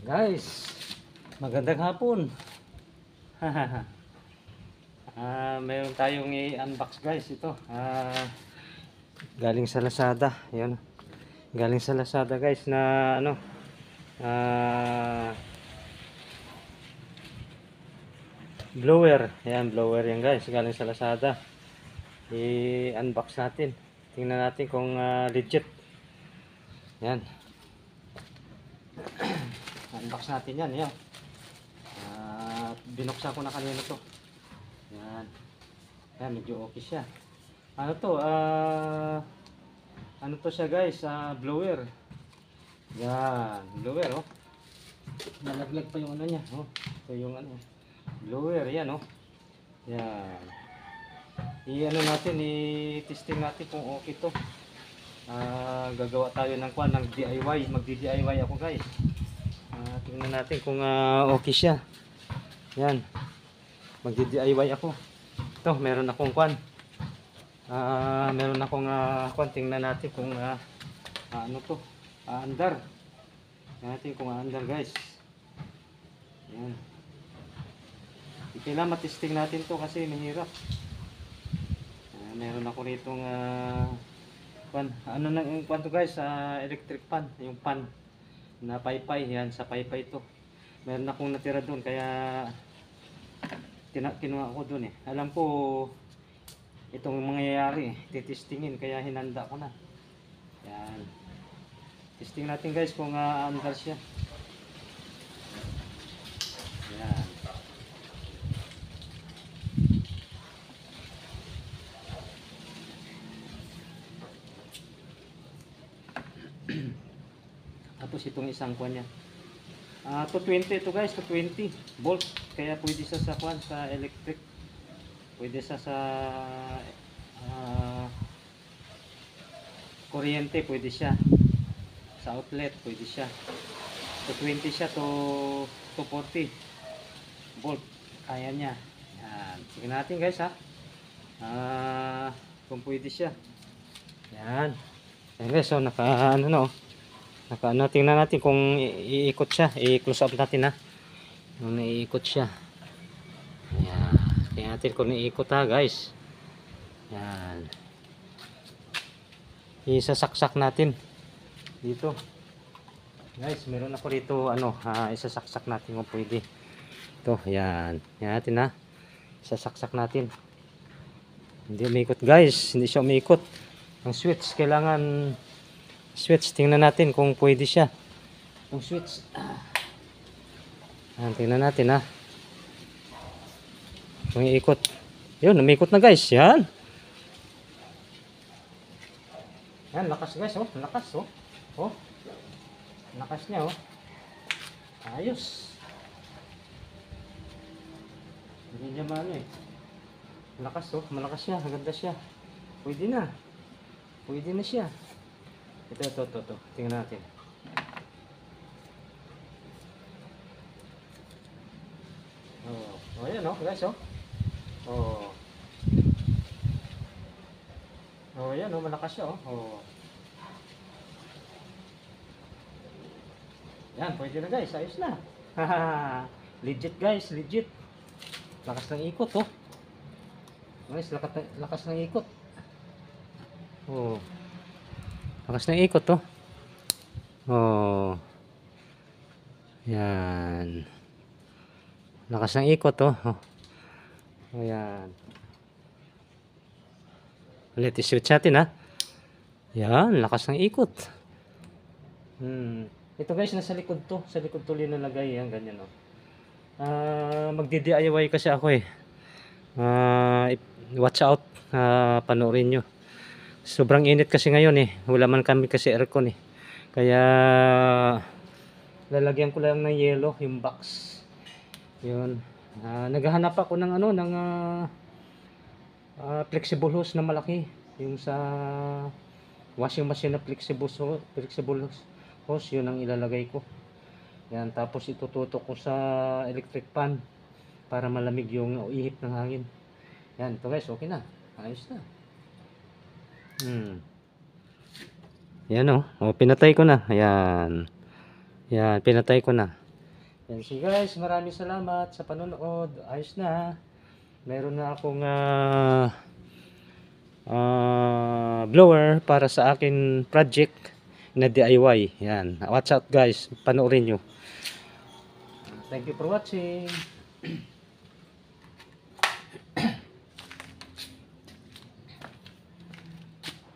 Guys, magandang hapon. Meron tayong i-unbox guys ito. Galing sa Lazada. Yan. Galing sa Lazada guys na ano, blower. Yan, blower yan guys. Galing sa Lazada. I-unbox natin. Tingnan natin kung legit. Yan. Unbox natin yan. Yan. Binuksan ko na kanina to. Yan. Yan, medyo okay siya. Ano to? Ano to siya guys? Blower. Yan. Blower oh. Nalaglag pa yung ano niya. Oh. Ito yung ano. Blower. Yan oh. Yan. I-ano natin. I-testing natin kung okay to. Gagawa tayo ng kwan ng DIY. Magdi-DIY ako guys. Tingnan natin kung okay siya. Yan. Magdi-DIY ako. Ito, meron akong kwan. Meron akong kwan. Tingnan natin kung ano to. Andar. Tingnan natin kung andar guys. Yan. Kailangan matesting natin to kasi mahirap. Meron ako ritong kwan. Ano nang kwan to guys? Electric pan. Yung pan na paypay. Yan, sa paypay to. Meron akong natira doon kaya kinuha ko doon eh. Alam ko itong mangyayari, titestingin kaya hinanda ko na. Yan. Testing natin guys kung andar siya. Yan. Tapos itong isang kwan niya. 220 ito guys, 220 volt. Kaya pwede siya sa kwan, sa electric. Pwede siya sa kuryente, pwede siya. Sa outlet, pwede siya. 220 siya to 240 volt. Kaya niya. Yan. Sige natin guys ha. Kung pwede siya. Yan. Yan guys, so naka ano no. Tingnan natin kung iikot siya. I-close up natin ha. Kung iikot siya. Ayan. Tingnan natin kung iikot ha guys. Ayan. Isasaksak natin. Dito. Guys, meron ako dito ano. Isasaksak natin kung pwede. Ito. Ayan. Tingnan natin ha. Isasaksak natin. Hindi umiikot guys. Hindi siya umiikot. Ang switch kailangan switch, tingnan natin kung pwede siya. Yung switch. Tingnan natin ha. Kung iikot. Yun, umikot na guys. Yan. Yan, lakas guys. Oh, lakas oh. Oh. Lakas niya oh. Ayos. Hindi niya maano eh. Lakas oh. Malakas siya. Maganda siya. Pwede na. Pwede na siya. Ito. Tingnan natin. Oh, ayan oh, guys oh. Oh. Oh, ayan oh, malakas siya oh. Oh. Yan, pwede na guys, ayos na. Legit guys, legit. Lakas ng ikot oh. Guys, lakas ng ikot. Oh. Lakas ng ikot to. Oh. Yan. Lakas ng ikot to. Oh. Yan. Ulit i-switch natin ha. Yan, lakas ng ikot. Ito guys, nasa likod to. Sa likod tuloy nalagay yan, ganyan oh. Magdi-DIY kasi ako eh. Watch out. Panoorin nyo. Sobrang init kasi ngayon eh. Wala man kami kasi aircon eh. Kaya lalagyan ko lang ng yelo yung box. Yun. Naghahanap ako ng ano ng flexible hose na malaki. Yung sa washing machine na flexible hose, yun ang ilalagay ko. Yan, tapos itututok ko sa electric pan para malamig yung ihip ng hangin. Yan, ito guys, okay na. Ayos na. Yan oh. Oh, pinatay ko na. Ayan. Yan, pinatay ko na. Yan, so guys, maraming salamat sa panonood. Ayos na. Meron na akong blower para sa akin project na DIY. Yan. Watch out guys. Panoorin nyo. Thank you for watching.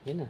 Yan na.